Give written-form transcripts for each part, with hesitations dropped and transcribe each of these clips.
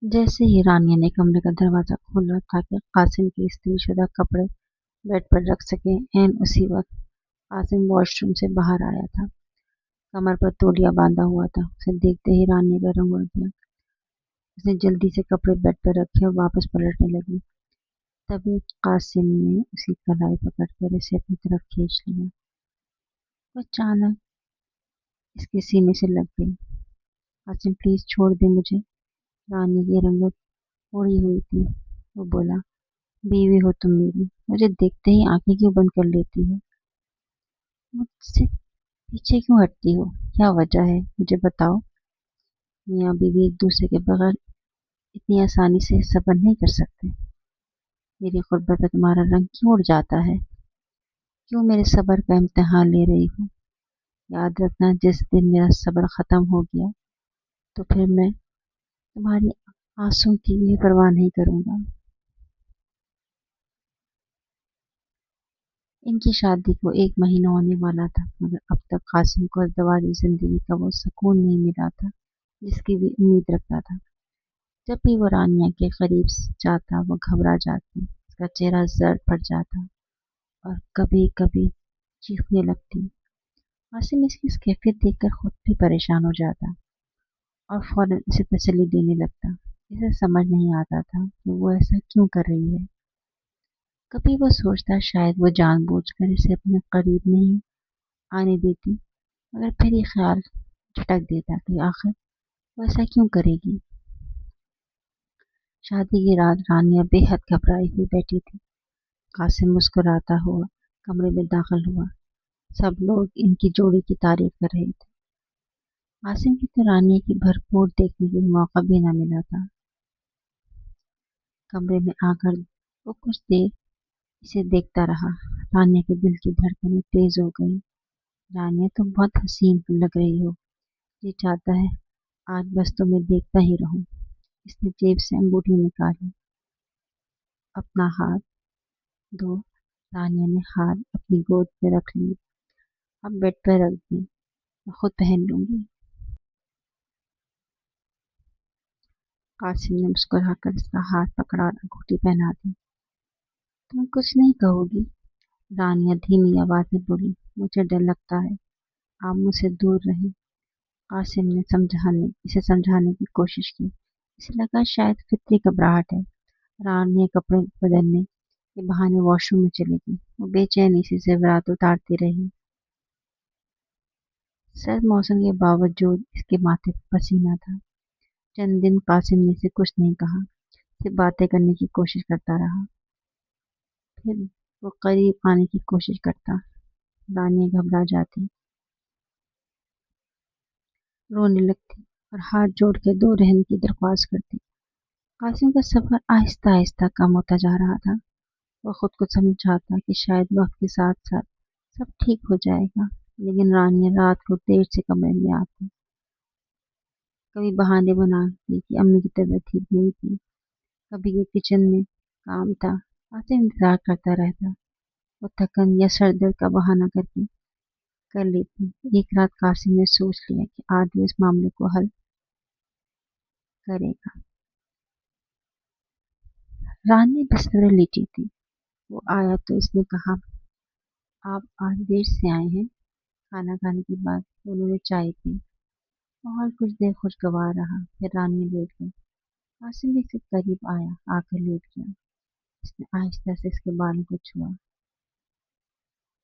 जैसे ही रानिया ने कमरे का दरवाजा खोला ताकि कासिम के इस्त्रीशुदा कपड़े बेड पर रख सके, एन उसी वक्त कासिम वॉशरूम से बाहर आया था। कमर पर तौलिया बांधा हुआ था। उसे देखते ही रानिया का रंग उड़ गया। उसने जल्दी से कपड़े बेड पर रखे और वापस पलटने लगी। तभी कासिम ने उसकी कलाई पकड़कर इसे अपनी तरफ खींच लिया। वो अचानक इसके सीने से लग गई। कासिम, प्लीज छोड़ दे मुझे। रानी की रंगत उड़ी हुई थी। वो बोला, बीवी हो तुम मेरी, मुझे देखते ही आंखें क्यों बंद कर लेती हो? मुझसे पीछे क्यों हटती हो? क्या वजह है, मुझे बताओ। मियाँ बीवी एक दूसरे के बगैर इतनी आसानी से सब्र नहीं कर सकते। मेरी गुर्बत पे तुम्हारा रंग क्यों उड़ जाता है? क्यों मेरे सब्र का इम्तिहान ले रही हो? याद रखना, जिस दिन मेरा सब्र खत्म हो गया तो फिर मैं तुम्हारी आंसू की भी परवाह नहीं करूंगा। इनकी शादी को 1 महीना होने वाला था, मगर अब तक कासिम को अज़दवाजी जिंदगी का वो सुकून नहीं मिला था जिसकी भी उम्मीद रखता था। जब भी वो रानिया के करीब जाता वो घबरा जाती, उसका चेहरा जर्द पड़ जाता और कभी कभी चीखने लगती। कासिम इसकी इस कैफियत देखकर खुद भी परेशान हो जाता और फौरन उसे तसल्ली देने लगता। इसे समझ नहीं आता था कि वो ऐसा क्यों कर रही है। कभी वो सोचता शायद वो जानबूझकर इसे अपने करीब नहीं आने देती, मगर फिर ये ख्याल झटक देता कि आखिर वो ऐसा क्यों करेगी। शादी की रात रानिया बेहद घबराई हुई बैठी थी। कासिम मुस्कुराता हुआ कमरे में दाखिल हुआ। सब लोग इनकी जोड़ी की तारीफ कर रहे थे। कासिम की तो रानिया की भरपूर देखने का मौका भी न मिला था। कमरे में आकर वो कुछ देर इसे देखता रहा। रानिया के दिल की धड़कनें तेज हो गई। रानिया, तुम बहुत हसीन लग रही हो। जी चाहता है आज बस तुम्हें देखता ही रहूं। इसने जेब से अंगूठी निकाली। अपना हाथ दो। रानिया ने हाथ अपनी गोद में रख ली। अब बेड पर रख दी, मैं खुद पहन लूंगी। कासिम ने मुस्कुराकर इसका हाथ पकड़ा और अंगूठी पहना दी। तुम कुछ नहीं कहोगी? रानिया धीमी आवाज में बोली। मुझे डर लगता है, आप मुझसे दूर रहें। कासिम ने इसे समझाने की कोशिश की। इसे लगा शायद फितरी घबराहट है। रानिया कपड़े बदलने के बहाने वॉशरूम में चली गई। वो बेचैनी से जेवरात उतारती रही। सर्द मौसम के बावजूद इसके माथे पर पसीना था। चंद दिन कासिम ने इसे कुछ नहीं कहा, सिर्फ बातें करने की कोशिश करता रहा। फिर वो करीब आने की कोशिश करता। रानिया घबरा जाती, रोने लगती और हाथ जोड़ के दूर रहने की दरख्वास्त करती। कासिम का सफर आहिस्ता आहिस्ता कम होता जा रहा था। वो खुद को समझाता कि शायद वक्त के साथ साथ सब ठीक हो जाएगा, लेकिन रानिया रात को देर से कमरे में आती। कभी बहाने बनाती कि अम्मी की तबीयत ठीक नहीं थी, कभी ये किचन में काम था। कासिम इंतजार करता रहता। वो थकन या सर दर्द का बहाना करके कर लेती। एक रात कासिम ने सोच लिया कि आज वो इस मामले को हल करेगा। रानी बिस्तर में लेटी थी। वो आया तो इसने कहा, आप आज देर से आए हैं। खाना खाने के बाद उन्होंने चाय पी। माहौल कुछ देर खुशगवार रहा, फिर रानी लेट गई। कासिम भी इसके करीब आया, आकर लेट गया। इसने आहिस्ता से इसके बालों को छुआ।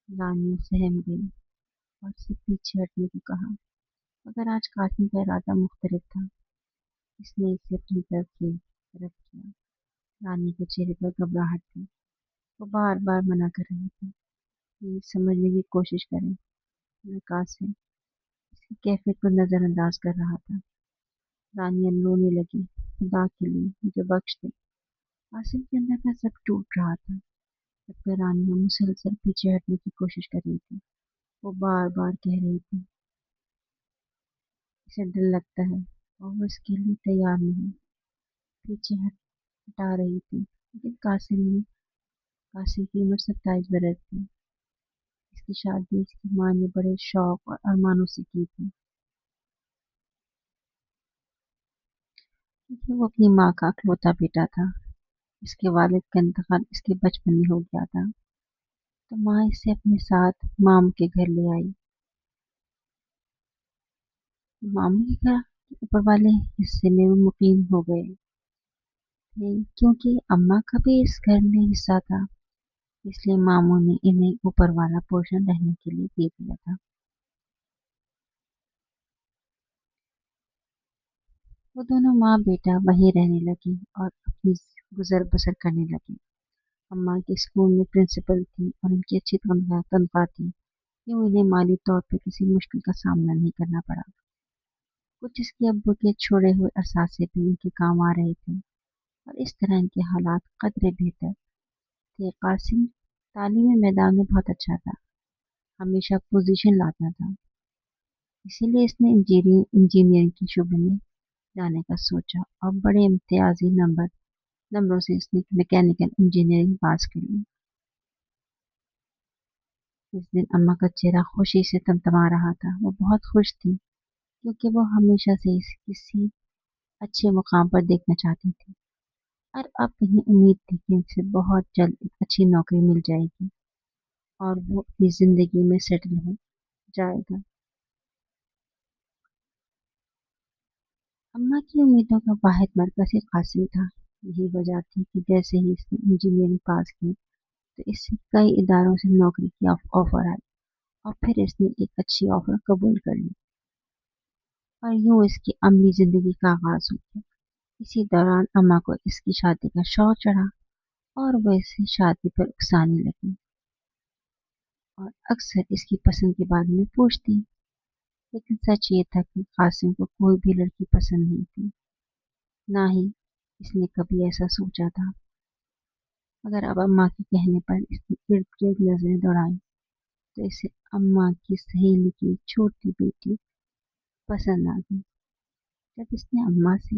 रानी सहम गई और इससे पीछे हटने को कहा, मगर आज कासिम का इरादा मुख्तलिफ था। इसने इसे अपनी तरफ किया। रानी के चेहरे पर घबराहट थी। वो बार बार मना कर रही थी, प्लीज समझने की कोशिश करें। मैं कासिम इसकी कैफियत को नजरअंदाज कर रहा था। रानिया रोने लगी। खुदा के लिए मुझे बख्श दे। कासिम के अंदर का सब टूट रहा था। जबकि रानिया मुसलसल पीछे हटने की कोशिश कर रही थी। वो बार बार कह रही थी, इसे डर लगता है और वो इसके लिए तैयार नहीं। पीछे हटा रही थी, लेकिन कासिम की उम्र 27 बरस थी। इसकी शादी इसकी माँ ने बड़े शौक और अरमानों से की थी। क्योंकि वो अपनी माँ का इकलौता बेटा था। इसके वालिद का इंतकाल इसके बचपन में हो गया था, तो माँ इसे अपने साथ मामू के घर ले आई। मामू के घर के ऊपर वाले हिस्से में वो मुकीम हो गए थे, क्योंकि अम्मा का भी इस घर में हिस्सा था। इसलिए मामू ने इन्हें ऊपर वाला पोर्शन रहने के लिए दे दिया था। वो दोनों माँ बेटा वहीं रहने लगी और अपनी गुजर बसर करने लगी। अम्मा के स्कूल में प्रिंसिपल थी और उनकी अच्छी तनख्वाह थी, यूँ इन्हें माली तौर पर किसी मुश्किल का सामना नहीं करना पड़ा। कुछ इसके अब्बू के छोड़े हुए असासे भी इनके काम आ रहे थे और इस तरह इनके हालात कदरे बेहतर थे। कासिम तालीमी मैदान में बहुत अच्छा था, हमेशा पोजीशन लाता था। इसीलिए इसने इंजीनियरिंग के शुबे में जाने का सोचा और बड़े इम्तियाजी नंबरों से इसने मैकेनिकल इंजीनियरिंग पास कर ली। इस दिन अम्मा का चेहरा खुशी से तमतमा रहा था। वो बहुत खुश थी, क्योंकि वो हमेशा से इसे किसी अच्छे मुकाम पर देखना चाहती थी और अब इन्हें उम्मीद थी कि इसे बहुत जल्द एक अच्छी नौकरी मिल जाएगी और वो अपनी जिंदगी में सेटल हो जाएगा। अम्मा की उम्मीदों का वाहिद मरकज ही कासिम था। यही वजह थी कि जैसे ही इसने इंजीनियरिंग पास की, तो इससे कई इदारों से नौकरी की ऑफर आई और फिर इसने एक अच्छी ऑफर कबूल कर ली और यूं इसकी अमली जिंदगी का आगाज हो गया। इसी दौरान अम्मा को इसकी शादी का शौक चढ़ा और वह इसे शादी पर उकसाने लगी और अक्सर इसकी पसंद के बारे में पूछती। लेकिन सच ये था कि कासिम को कोई भी लड़की पसंद नहीं थी, ना ही इसने कभी ऐसा सोचा था। मगर अब अम्मा के कहने पर इसने इर्द गिर्द नजरें दौड़ाई, तो इसे अम्मा की सहेली की छोटी बेटी पसंद आ गई। जब इसने अम्मा से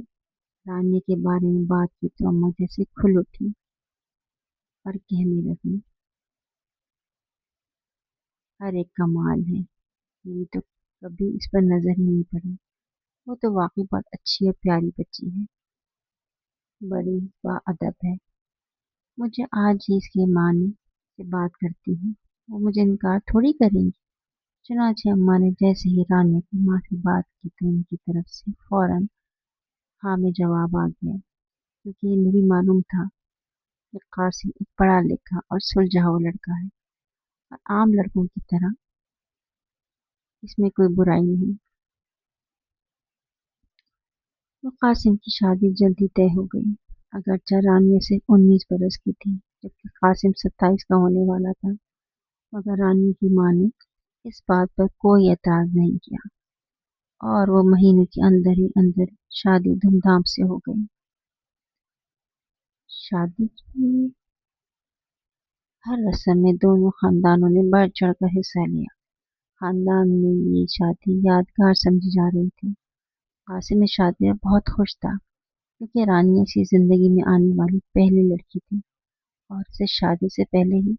रानी के बारे में बात की, तो अम्मा जैसे खुल उठी और कहने लगी, अरे कमाल है, मेरी तो कभी इस पर नजर ही नहीं पड़ी। वो तो वाकई बहुत अच्छी और प्यारी बच्ची है, बड़ी बाअदब है। मुझे आज ही इसकी माँ ने से बात करती हूँ, वो मुझे इनकार थोड़ी करेंगी। चुनांचे अम्मा ने जैसे ही रानी की माँ से बात की, तो उनकी तरफ से फौरन हाँ में जवाब आ गया, क्योंकि इन्हें भी मालूम था कि कासिम एक पढ़ा लिखा और सुलझा हुआ लड़का है और आम लड़कों की तरह इसमें कोई बुराई नहीं। तो कासिम की शादी जल्दी तय हो गई। अगरचे रानिया सिर्फ 19 बरस की थी, जबकि कासिम 27 का होने वाला था, मगर रानी की माँ ने इस बात पर कोई एतराज नहीं किया और वो महीने के अंदर ही अंदर शादी धूमधाम से हो गई। शादी की हर रस्म में दोनों खानदानों ने बढ़ चढ़कर हिस्सा लिया। खानदान में ये शादी यादगार समझी जा रही थी। कासिम इस शादी में बहुत खुश था, क्योंकि रानी इसकी जिंदगी में आने वाली पहली लड़की थी और उसे शादी से पहले ही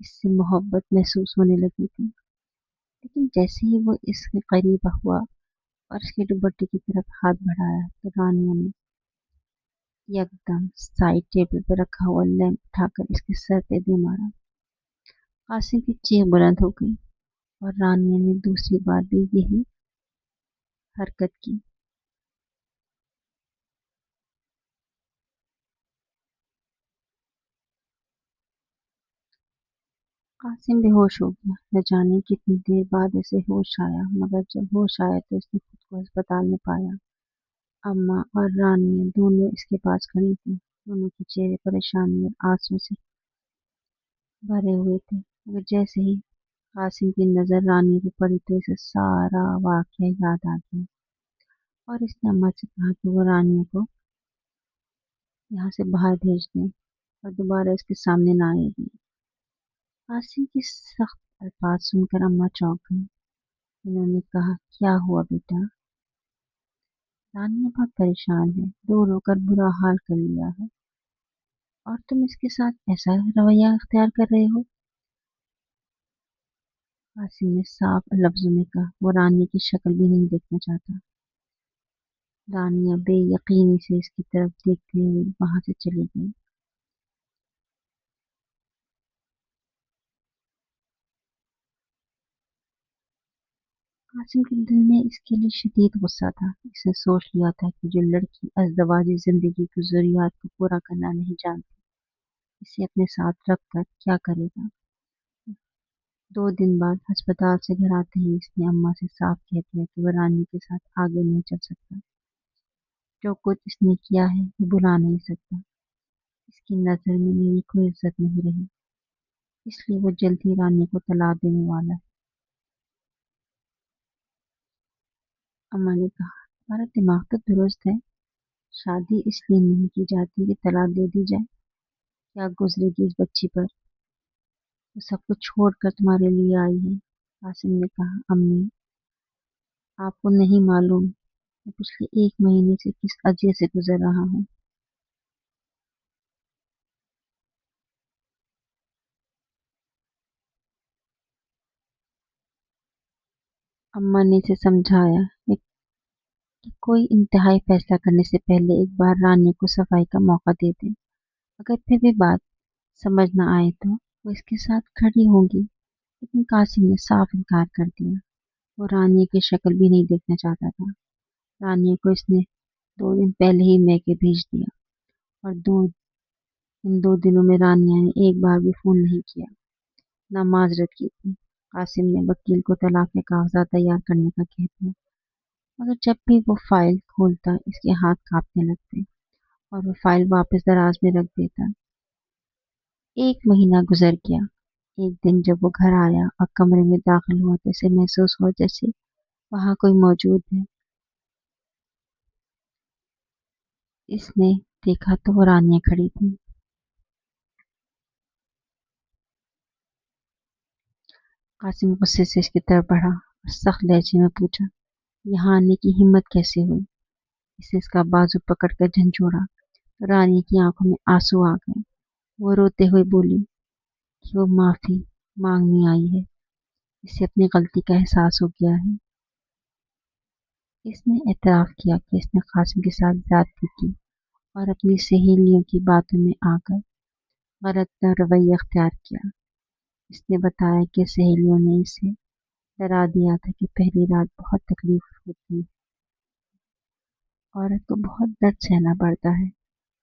इससे मोहब्बत महसूस होने लगी थी। लेकिन जैसे ही वो इसके करीब हुआ और उसके दुपट्टे की तरफ हाथ बढ़ाया, तो रानिया ने यकदम साइड टेबल पर रखा हुआ लैंप उठाकर इसके सर पे दे मारा। कासिम की चीख बुलंद हो गई और रानिया ने दूसरी बार भी यही हरकत की। कासिम बेहोश हो गया। न जाने कितनी देर बाद इसे होश आया, मगर जब होश आया तो इसने खुद को अस्पताल में पाया। अम्मा और रानिया दोनों इसके पास खड़ी थी। दोनों के चेहरे परेशानी और आंसू से भरे हुए थे, मगर जैसे ही कासिम की नजर रानी पे पड़ी, तो इसे सारा वाकया याद आ गया और इसने अम्मा से कहा कि वो रानी को यहाँ से बाहर भेज दें और दोबारा इसके सामने ना आएगी। कासिम की सख्त अल्फाज सुनकर अम्मा चौंक गई। इन्होंने कहा, क्या हुआ बेटा? रानी बहुत परेशान है, रो रो कर बुरा हाल कर लिया है और तुम इसके साथ ऐसा रवैया अख्तियार कर रहे हो। कासिम ने साफ लफ्जों में कहा, वो रानी की शक्ल भी नहीं देखना चाहता। रानिया बेयकीनी से इसकी तरफ देखते हुए वहां से चली गई। कासिम के दिल में इसके लिए शदीद गुस्सा था। इसने सोच लिया था कि जो लड़की अज़दवाजी जिंदगी की जरूरियात को पूरा करना नहीं जानती, इसे अपने साथ रखकर क्या करेगा। 2 दिन बाद अस्पताल से घर आते ही इसने अम्मा से साफ कह दिया कि वह रानी के साथ आगे नहीं चल सकता। जो कुछ इसने किया है वो भुला नहीं सकता। इसकी नजर में मेरी कोई इज्जत नहीं रही, इसलिए वो जल्द ही रानी को तलाक देने वाला है। अम्मा ने कहा, तुम्हारा दिमाग तो दुरुस्त है। शादी इसलिए नहीं की जाती कि तलाक दे दी जाए। क्या गुजरेगी इस बच्ची पर। वो सब कुछ छोड़कर तुम्हारे लिए आई है। कासिम ने कहा, अम्मी, आपको नहीं मालूम मैं पिछले 1 महीने से किस अजियत से गुजर रहा हूँ। अम्मा ने इसे समझाया कि कोई इंतहाई फैसला करने से पहले एक बार रानी को सफाई का मौका दे दे। अगर फिर भी बात समझ न आए तो वो इसके साथ खड़ी होगी। लेकिन कासिम ने साफ इनकार कर दिया। वो रानी की शक्ल भी नहीं देखना चाहता था। रानी को इसने 2 दिन पहले ही मैके भेज दिया, और इन 2 दिनों में रानिया ने एक बार भी फोन नहीं किया, न माजरत की थी। कासिम ने वकील को तलाक के कागजात तैयार करने का कह दिया, मगर जब भी वो फाइल खोलता इसके हाथ कांपने लगते और वो फाइल वापस दराज में रख देता। 1 महीना गुजर गया। एक दिन जब वो घर आया और कमरे में दाखिल हुआ तो इसे महसूस हुआ जैसे वहां कोई मौजूद है। इसने देखा तो वो रानिया खड़ी थी। कासिम गुस्से से इसकी तरफ बढ़ा और सख्त लहजे में पूछा, यहाँ आने की हिम्मत कैसे हुई। इसने इसका बाजू पकड़कर झंझोड़ा तो रानी की आंखों में आंसू आ गए। वो रोते हुए बोली कि वो माफी मांगने आई है, इसे अपनी गलती का एहसास हो गया है। इसने एतराफ किया कि इसने कासिम के साथ ज्यादती की और अपनी सहेलियों की बातों में आकर गलत रवैया अख्तियार किया। इसने बताया कि सहेलियों ने इसे डरा दिया था कि पहली रात बहुत तकलीफ होती है, औरत को बहुत दर्द सहना पड़ता है।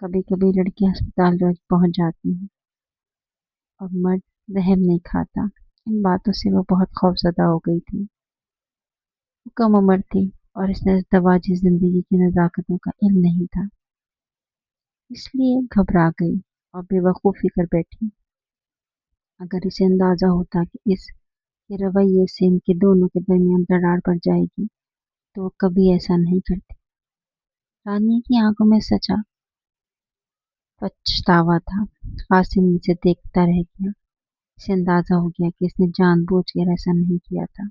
कभी कभी लड़कियां अस्पताल रोज पहुंच जाती हैं और मर्द रहम नहीं खाता। इन बातों से वो बहुत खौफजदा हो गई थी। वो कम उम्र थी और इसने दवाजी जिंदगी की नजाकतों का इल्म नहीं था, इसलिए घबरा गई और बेवकूफ़ी कर बैठी। अगर इसे अंदाजा होता कि इस के रवैये से इनके दोनों के दरमियान दरार पड़ जाएगी तो वो कभी ऐसा नहीं करती। रानी की आंखों में सचा पछतावा था। कासिम इसे देखता रह गया। इसे अंदाजा हो गया कि इसने जानबूझकर ऐसा नहीं किया था।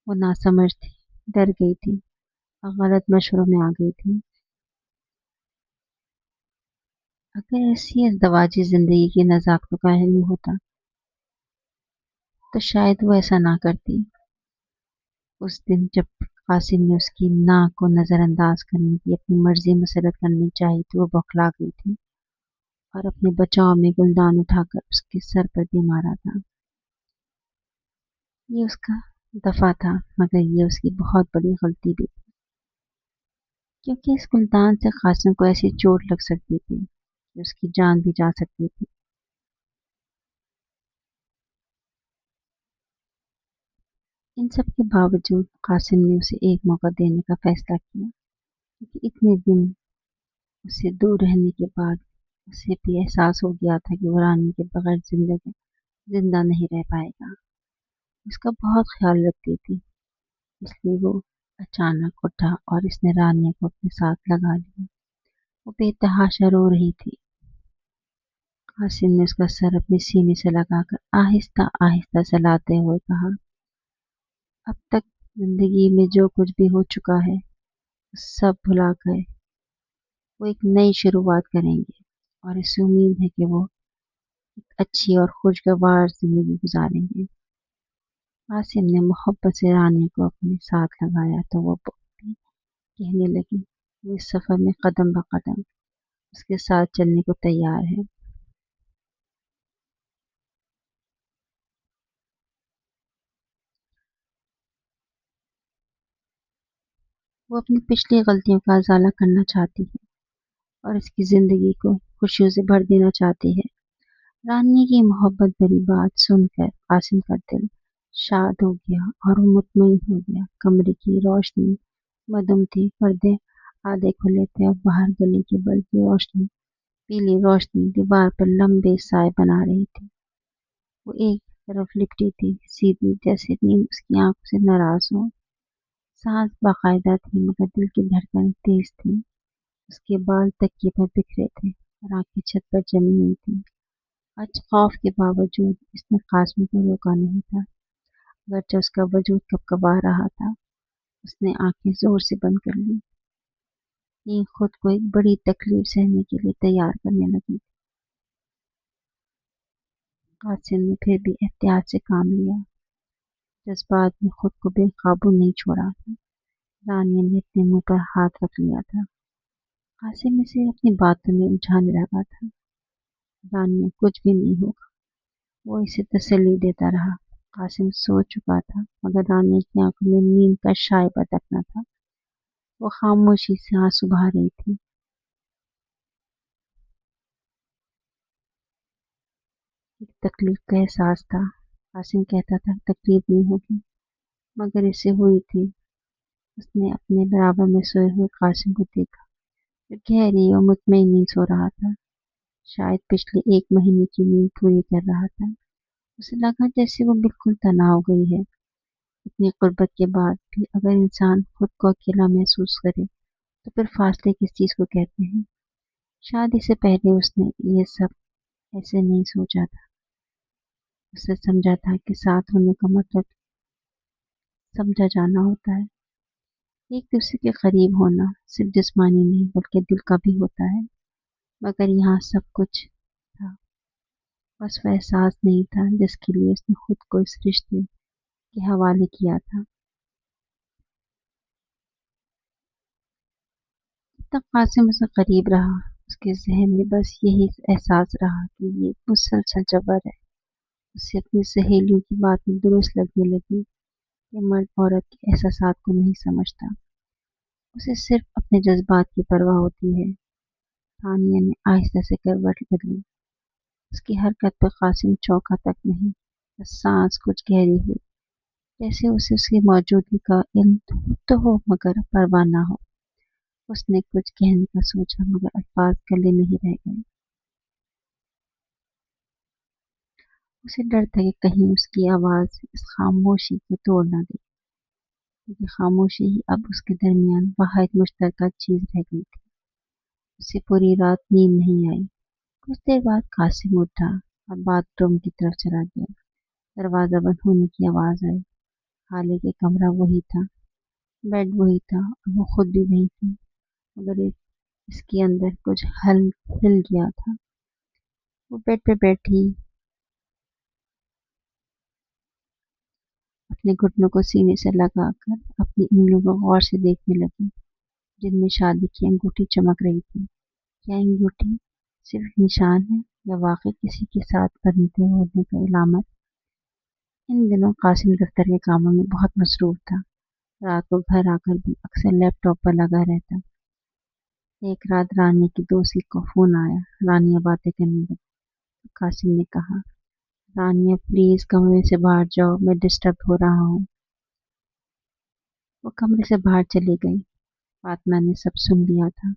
वो नासमझ थी, डर गई थी और गलत मशवरों में आ गई थी। अगर ऐसी दवाजी जिंदगी की नजाकतों का इल्म होता तो शायद वो ऐसा ना करती। उस दिन जब कासिम ने उसकी नाक को नजरअंदाज करने की अपनी मर्जी मुसरत करनी चाहिए तो वो बौखला गई थी और अपने बचाव में गुलदान उठाकर उसके सर पर दे मारा था। ये उसका दफा था, मगर ये उसकी बहुत बड़ी गलती भी थी, क्योंकि इस गुलदान से कासिम को ऐसी चोट लग सकती थी कि उसकी जान भी जा सकती थी। इन सब के बावजूद कासिम ने उसे एक मौका देने का फैसला किया, क्योंकि इतने दिन उससे दूर रहने के बाद उसे भी एहसास हो गया था कि वो रानी के बगैर जिंदगी जिंदा नहीं रह पाएगा। उसका बहुत ख्याल रखती थी, इसलिए वो अचानक उठा और इसने रानिया को अपने साथ लगा लिया। वो बेतहाशा रो रही थी। कासिम ने उसका सर अपने सीने से लगाकर आहिस्ता आहिस्ता चलाते हुए कहा, अब तक जिंदगी में जो कुछ भी हो चुका है सब भुलाकर वो एक नई शुरुआत करेंगे, और इसे उम्मीद है कि वो एक अच्छी और खुशगवार जिंदगी गुजारेंगे। कासिम ने मोहब्बत से रानी को अपने साथ लगाया तो वो बोली, کہنے لگی وہ اس سفر میں قدم بہ قدم اس کے ساتھ چلنے کو تیار ہے۔ وہ اپنی پچھلی غلطیوں کا ازالہ کرنا چاہتی ہے اور اس کی زندگی کو خوشیوں سے بھر دینا چاہتی ہے۔ رانی کی محبت بھری بات سن کر قاسم کا دل شاد ہو گیا اور وہ مطمئن ہو گیا۔ کمرے کی روشنی مدھم تھی، پردے آدھے کھلے تھے اور باہر گلی کی بلتی روشنی پیلی روشنی دیوار پر لمبے سائے بنا رہی تھی۔ وہ ایک طرف لپٹی تھی، سیدھی جیسے نیند اس کی آنکھوں سے ناراض ہو۔ سانس باقاعدہ تھی مگر دل کی دھڑکنیں تیز تھی۔ اس کے بال تکیے پر بکھرے تھے اور آنکھیں چھت پر جمی ہوئی تھیں۔ آج خوف کے باوجود اس نے قاسم کو روکا نہیں تھا، اگرچہ اس کا وجود کپکپا رہا تھا۔ اس نے آنکھیں زور سے بند کر لی، یہ خود کو ایک بڑی تکلیف سہنے کے لیے تیار کرنے لگی۔ قاسم نے پھر بھی احتیاط سے کام لیا، جذبات میں خود کو بے قابو نہیں چھوڑا تھا۔ رانیہ نے اپنے منہ پر ہاتھ رکھ لیا تھا۔ قاسم اسے اپنی باتوں میں الجھانے لگا تھا۔ رانیہ کچھ بھی نہیں ہوگا، وہ اسے تسلی دیتا رہا۔ قاسم سو چکا تھا مگر رانیہ کی آنکھوں میں نیند کا شائبہ تک نہ تھا۔ وہ خاموشی سے آنسو بہا رہی تھی۔ ایک تکلیف کا احساس تھا۔ قاسم کہتا تھا تکلیف نہیں ہوگی مگر اسے ہوئی تھی۔ اس نے اپنے برابر میں سوئے ہوئے قاسم کو دیکھا جو گہری اور مطمئن نیند سو رہا تھا، شاید پچھلے ایک مہینے کی نیند پوری کر رہا تھا۔ اسے لگا جیسے وہ بالکل تنہا ہو گئی ہے۔ اتنی قربت کے بعد بھی اگر انسان خود کو اکیلا محسوس کرے تو پھر فاصلے کس چیز کو کہتے ہیں؟ شادی سے پہلے اس نے یہ سب ایسے نہیں سوچا تھا۔ اس نے سمجھا تھا کہ ساتھ ہونے کا مطلب سمجھا جانا ہوتا ہے، ایک دوسرے کے قریب ہونا صرف جسمانی نہیں بلکہ دل کا بھی ہوتا ہے۔ مگر یہاں سب کچھ تھا، بس وہ احساس نہیں تھا جس کے لیے اس نے خود کو اس رشتے کے حوالے کیا تھا۔ جب تک قاسم اسے قریب رہا اس کے ذہن میں بس یہی احساس رہا کہ یہ مسلسل جبر ہے۔ اسے اپنی سہیلیوں کی باتیں درست لگنے لگی کہ مرد عورت کے احساسات کو نہیں سمجھتا، اسے صرف اپنے جذبات کی پرواہ ہوتی ہے۔ ثانیہ نے آہستہ سے کروٹ بدلی۔ اس کی حرکت پہ قاسم چونکا تک نہیں، بس سانس کچھ گہری ہوئی، جیسے اسے اس کی موجودگی کا علم تو ہو مگر پرواہ نہ ہو۔ اس نے کچھ کہنے کا سوچا مگر الفاظ گلے نہیں رہ گئے۔ اسے ڈر تھا کہ کہیں اس کی آواز اس خاموشی کو توڑ نہ دے، کیونکہ خاموشی ہی اب اس کے درمیان واحد مشترکہ چیز رہ گئی تھی۔ اسے پوری رات نیند نہیں آئی۔ کچھ دیر بعد قاسم اٹھا اور باتھ روم کی طرف چلا گیا۔ دروازہ بند ہونے کی آواز آئی، حالانکہ کمرہ وہی تھا، بیڈ وہی تھا اور وہ خود بھی وہی تھی، مگر اس کے اندر کچھ ہل گیا تھا۔ وہ بیڈ پہ بیٹھی اپنے گھٹنوں کو سینے سے لگا کر اپنی انگلیوں کو غور سے دیکھنے لگی جن میں شادی کی انگوٹھی چمک رہی تھی۔ کیا انگوٹھی صرف نشان ہے یا واقعی کسی کے ساتھ بندھے ہونے کا علامت؟ ان دنوں قاسم دفتر کے کاموں میں بہت مصروف تھا، رات کو گھر آ کر بھی اکثر لیپ ٹاپ پر لگا رہتا۔ ایک رات رانی کی دوست کا فون آیا، رانیہ باتیں کرنے لگی۔ قاسم نے کہا، رانیہ پلیز کمرے سے باہر جاؤ، میں ڈسٹرب ہو رہا ہوں۔ وہ کمرے سے باہر چلی گئی۔ فاطمہ نے سب سن لیا تھا۔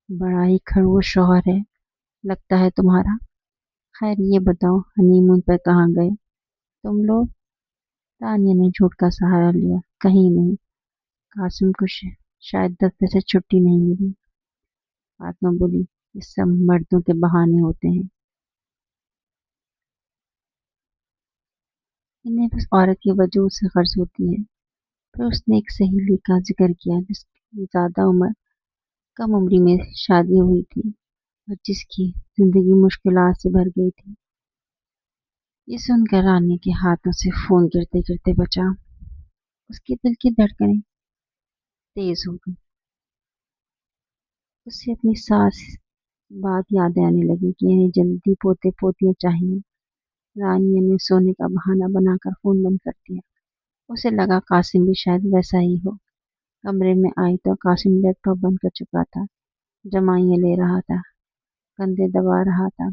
بڑا ہی خڑوس شوہر ہے لگتا ہے تمہارا۔ خیر یہ بتاؤ ہنی مون پر کہاں گئے تم لوگ؟ تانیہ نے جھوٹ کا سہارا لیا، کہیں نہیں، قاسم کو شاید دفتر سے چھٹی نہیں ملی۔ فاطمہ بولی، یہ سب مردوں کے بہانے ہوتے ہیں، انہیں بس عورت کی وجود سے غرض ہوتی ہے۔ پھر اس نے ایک سہیلی کا ذکر کیا جس کی زیادہ عمر کم عمری میں شادی ہوئی تھی اور جس کی زندگی مشکلات سے بھر گئی تھی۔ یہ سن کر رانی کے ہاتھوں سے خون گرتے گرتے بچا۔ اس کے دل کی دھڑکنیں تیز ہو گئی۔ اسے اپنی ساس بات یاد آنے لگی کہ انہیں جلدی پوتے پوتیاں چاہیے۔ رانیہ نے سونے کا بہانہ بنا کر فون بند کر دیا۔ اسے لگا قاسم بھی شاید ویسا ہی ہو۔ کمرے میں آئی تو قاسم لیپ ٹاپ بند کر چکا تھا، جمائیاں لے رہا تھا، کندھے دبا رہا تھا۔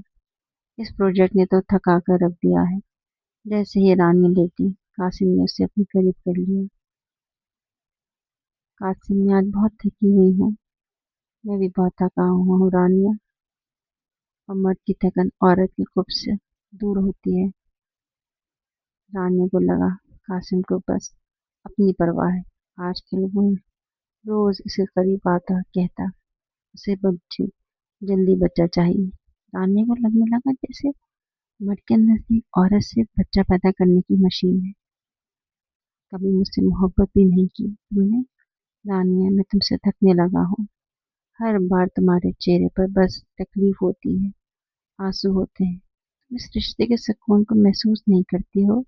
اس پروجیکٹ نے تو تھکا کر رکھ دیا ہے۔ جیسے ہی رانیہ لیٹی، قاسم نے اسے اپنے قریب کر لیا۔ قاسم، میں آج بہت تھکی ہوئی ہوں۔ میں بھی بہت تھکا ہوا ہوں رانیہ، اور مرد کی تھکن عورت کے خوب سے دور ہوتی ہے۔ رانیہ کو لگا قاسم کو بس اپنی پرواہ ہے۔ آج کل وہ روز اسے قریب آتا اور کہتا اسے جلدی بچہ چاہیے۔ رانیہ کو لگنے لگا جیسے مرد کے نزدیک عورت صرف بچہ پیدا کرنے کی مشین ہے۔ کبھی مجھ سے محبت بھی نہیں کی تم نے؟ رانیہ، میں تم سے تھکنے لگا ہوں۔ ہر بار تمہارے چہرے پر بس تکلیف ہوتی ہے، آنسو ہوتے ہیں۔ تم اس رشتے کے سکون کو محسوس نہیں کرتی ہو۔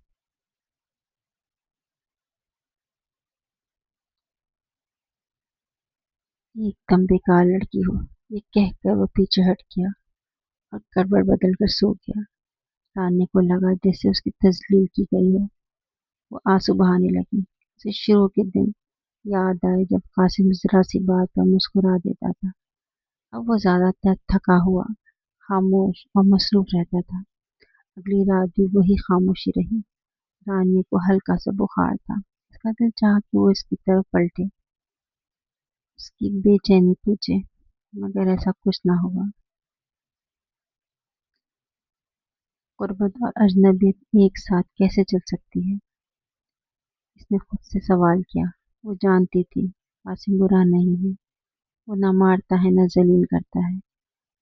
ایک دم بیکار لڑکی ہو، یہ کہہ کر وہ پیچھے ہٹ گیا اور کروٹ بدل کر سو گیا۔ رانیہ کو لگا جیسے اس کی تذلیل کی گئی ہو۔ وہ آنسو بہانے لگی۔ اسے شروع کے دن یاد آئے جب قاسم ذرا سی بات پر مسکرا دیتا تھا۔ اب وہ زیادہ تر تھکا ہوا، خاموش اور مصروف رہتا تھا۔ اگلی رات بھی وہی خاموشی رہی۔ رانیہ کو ہلکا سا بخار تھا۔ اس کا دل چاہا کہ وہ اس کی طرف پلٹے، اس کی بے چینی پوچھے، مگر ایسا کچھ نہ ہوا۔ غربت اور اجنبیت ایک ساتھ کیسے چل سکتی ہے؟ اس نے خود سے سوال کیا۔ وہ جانتی تھی قاسم برا نہیں ہے، وہ نہ مارتا ہے نہ ذلیل کرتا ہے،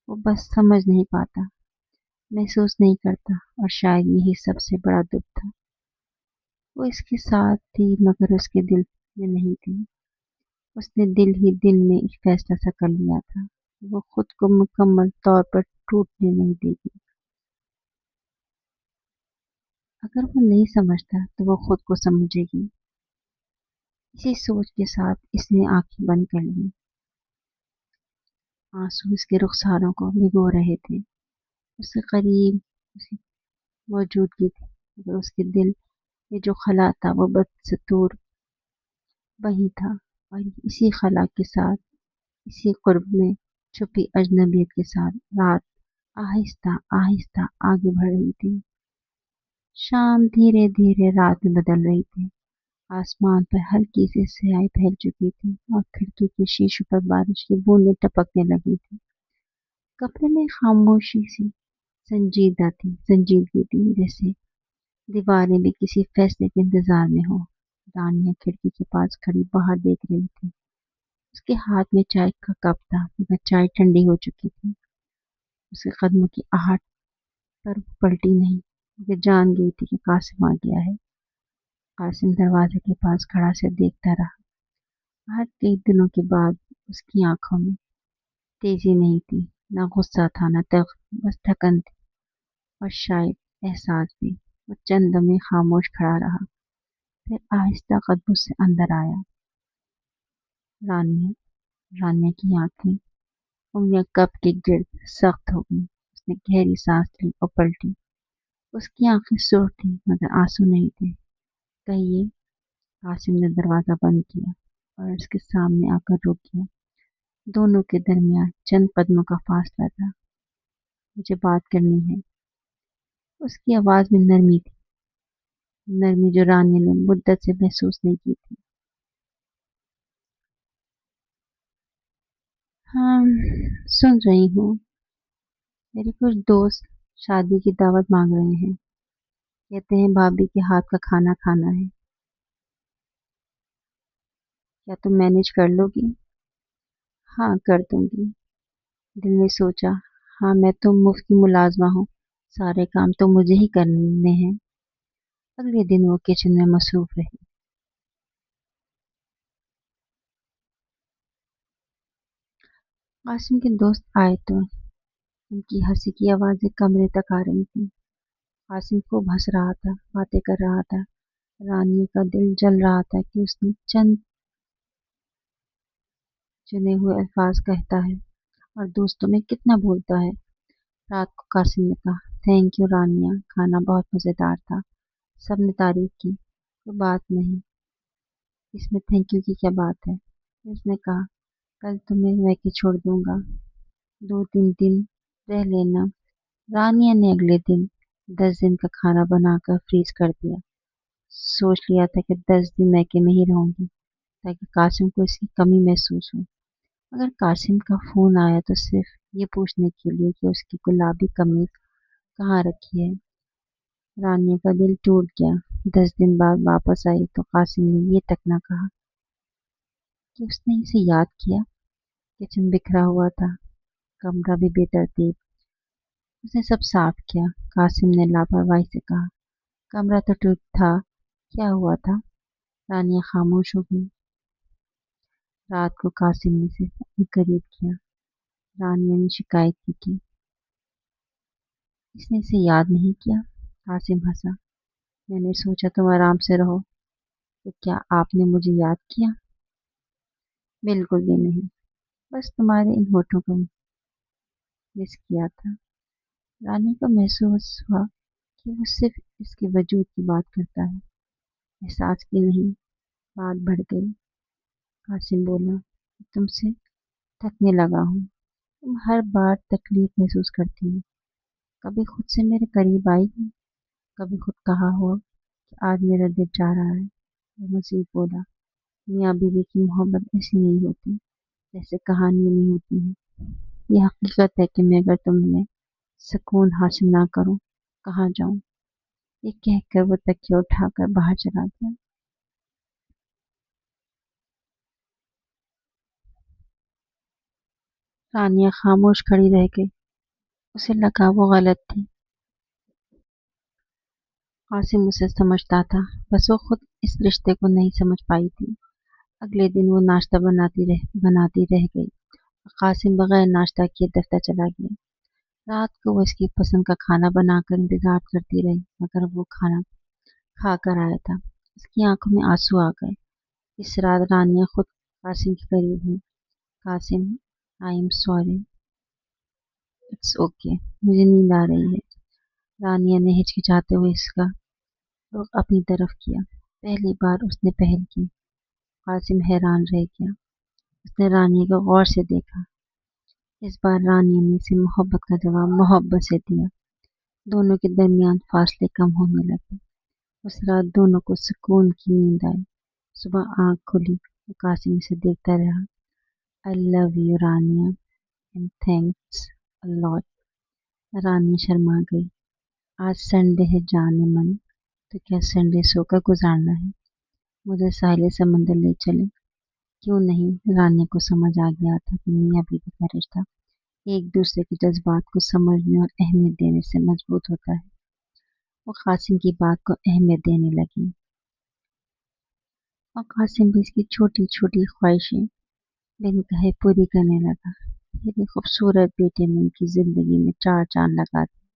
وہ بس سمجھ نہیں پاتا، محسوس نہیں کرتا، اور شاید یہی سب سے بڑا دکھ تھا۔ وہ اس کے ساتھ تھی مگر اس کے دل میں نہیں تھی۔ اس نے دل ہی دل میں ایک فیصلہ سا کر لیا تھا، وہ خود کو مکمل طور پر ٹوٹنے نہیں دے گی۔ اگر وہ نہیں سمجھتا تو وہ خود کو سمجھے گی۔ اسی سوچ کے ساتھ اس نے آنکھیں بند کر لی۔ آنسو اس کے رخساروں کو بھگو رہے تھے۔ اس کے قریب اس کی موجودگی تھی مگر اس کے دل میں جو خلا تھا وہ بدستور وہی تھا، اور اسی خلا کے ساتھ، اسی قرب میں چھپی اجنبیت کے ساتھ رات آہستہ آہستہ آگے بڑھ رہی تھی۔ شام دھیرے دھیرے رات میں بدل رہی تھی۔ آسمان پر ہلکی سی سیاہی پھیل چکی تھی اور کھڑکی کے شیشوں پر بارش کی بوندیں ٹپکنے لگی تھی۔ کمرے میں خاموشی سی سنجیدگی تھی، جیسے دیواریں بھی کسی فیصلے کے انتظار میں ہو۔ رانیہ کھڑکی کے پاس کھڑی باہر دیکھ رہی تھی۔ اس کے ہاتھ میں چائے کا کپ تھا مگر چائے ٹھنڈی ہو چکی تھی۔ اس کے قدموں کی آہٹ پر پلٹی نہیں مگر جان گئی تھی کہ قاسم آ گیا ہے۔ قاسم دروازے کے پاس کھڑا سے دیکھتا رہا۔ آج کئی دنوں کے بعد اس کی آنکھوں میں تیزی نہیں تھی، نہ غصہ تھا نہ بس تھکن تھی اور شاید احساس بھی۔ وہ چند لمحے خاموش کھڑا رہا، پھر آہستہ قدموں سے اندر آیا۔ رانیہ رانیہ کی آنکھیں، انگلیاں کپ کے گرد سخت ہو گئیں۔ اس نے گہری سانس لی اور پلٹی۔ اس کی آنکھیں سرخ تھیں مگر آنسو نہیں تھے۔ کہیے۔ قاسم نے دروازہ بند کیا اور اس کے سامنے آ کر رک گیا۔ دونوں کے درمیان چند قدموں کا فاصلہ تھا۔ مجھے بات کرنی ہے۔ اس کی آواز میں نرمی تھی، نرمی جو رانیہ نے مدت سے محسوس نہیں کی تھی۔ ہاں، سن رہی ہوں۔ میرے کچھ دوست شادی کی دعوت مانگ رہے ہیں، کہتے ہیں بھابھی کے ہاتھ کا کھانا کھانا ہے۔ کیا تم مینج کر لو گی؟ ہاں، کر دوں گی۔ دل میں سوچا، ہاں میں تو مفت کی ملازمہ ہوں، سارے کام تو مجھے ہی کرنے ہیں۔ اگلے دن وہ کچن میں مصروف رہی۔ قاسم کے دوست آئے تو ان کی ہنسی کی آوازیں کمرے تک آ رہی تھیں۔ قاسم خوب ہنس رہا تھا، باتیں کر رہا تھا۔ رانیہ کا دل جل رہا تھا کہ اس نے چند چنے ہوئے الفاظ کہتا ہے۔ और दोस्तों में कितना बोलता है। रात को कासिम ने कहा, थैंक यू रानिया, खाना बहुत मज़ेदार था। सबने तारीफ की। कोई बात नहीं, इसमें थैंक यू की क्या बात है। उसने कहा, कल तुम्हें मैके छोड़ दूंगा, 2-3 दिन रह लेना। रानिया ने अगले दिन 10 दिन का खाना बनाकर फ्रीज कर दिया। सोच लिया था कि 10 दिन मैके में ही रहूंगी ताकि कासिम को इसकी कमी महसूस हो। मगर कासिम का फोन आया तो सिर्फ ये पूछने के लिए कि उसकी गुलाबी कमीज कहाँ रखी है। रानिया का दिल टूट गया। 10 दिन बाद वापस आई तो कासिम ने ये तक ना कहा कि उसने इसे याद किया। किचन बिखरा हुआ था, कमरा भी बेतरतीब। उसने सब साफ किया। कासिम ने लापरवाही से कहा, कमरा तो ठीक था, क्या हुआ था। रानिया खामोश हो गई। रात को कासिम ने सिर्फ अपने करीब किया। रानिया ने शिकायत की कि इसने इसे याद नहीं किया। कासिम हंसा, मैंने सोचा तुम आराम से रहो, तो क्या आपने मुझे याद किया। बिल्कुल भी नहीं, बस तुम्हारे इन होठों को मिस किया था। रानी को महसूस हुआ कि वो सिर्फ इसके वजूद की बात करता है, एहसास की नहीं। बात बढ़ गई। कासिम बोला, तुमसे थकने लगा हूँ। तुम हर बार तकलीफ महसूस करती हो। कभी खुद से मेरे करीब आई हो, कभी खुद कहा हो कि आज मेरा दिल चाह रहा है। वो मजीद बोला, मियाँ बीवी की मोहब्बत ऐसी नहीं होती जैसे कहानियों में होती है। ये हकीकत है कि मैं अगर तुम्हें सुकून हासिल ना करूं, कहाँ जाऊं। ये कहकर वो तकिया उठाकर बाहर चला गया। रानिया खामोश खड़ी रह गई। उसे लगा वो गलत थी। कासिम उसे समझता था, बस वो खुद इस रिश्ते को नहीं समझ पाई थी। अगले दिन वो नाश्ता बनाती रह गई। कासिम बगैर नाश्ता किए दफ्तर चला गया। रात को वो इसकी पसंद का खाना बनाकर इंतजार करती रही, मगर वो खाना खा कर आया था। उसकी आंखों में आंसू आ गए। इस रात रानिया खुद कासिम के करीब हुई। Qasim, I am sorry, it's okay, मुझे नींद आ रही है। रानिया ने हिचकिचाते हुए इसका रुख अपनी तरफ किया। पहली बार उसने पहल की। कासिम हैरान रह गया। उसने रानिया को गौर से देखा। इस बार रानिया ने इसे मोहब्बत का जवाब मोहब्बत से दिया। दोनों के दरमियान फासले कम होने लगे। उस रात दोनों को सुकून की नींद आई। सुबह आंख खुली तो कासिम इसे देखता रहा। I love you Rania and thanks a lot. Rania शर्मा गई। आज संडे है जाने मन, तो क्या संडे सोकर गुजारना है। मुझे साहिल समंदर ले चले। क्यों नहीं। रानिया को समझ आ गया था कि मियाँ बीवी का रिश्ता एक दूसरे के जज्बात को समझने और अहमियत देने से मजबूत होता है। वो कासिम की बात को अहमियत देने लगी और कासिम भी इसकी छोटी छोटी ख्वाहिशें बिन कहे पूरी करने लगा। मेरे खूबसूरत बेटे ने उनकी जिंदगी में चार चांद लगा दिए।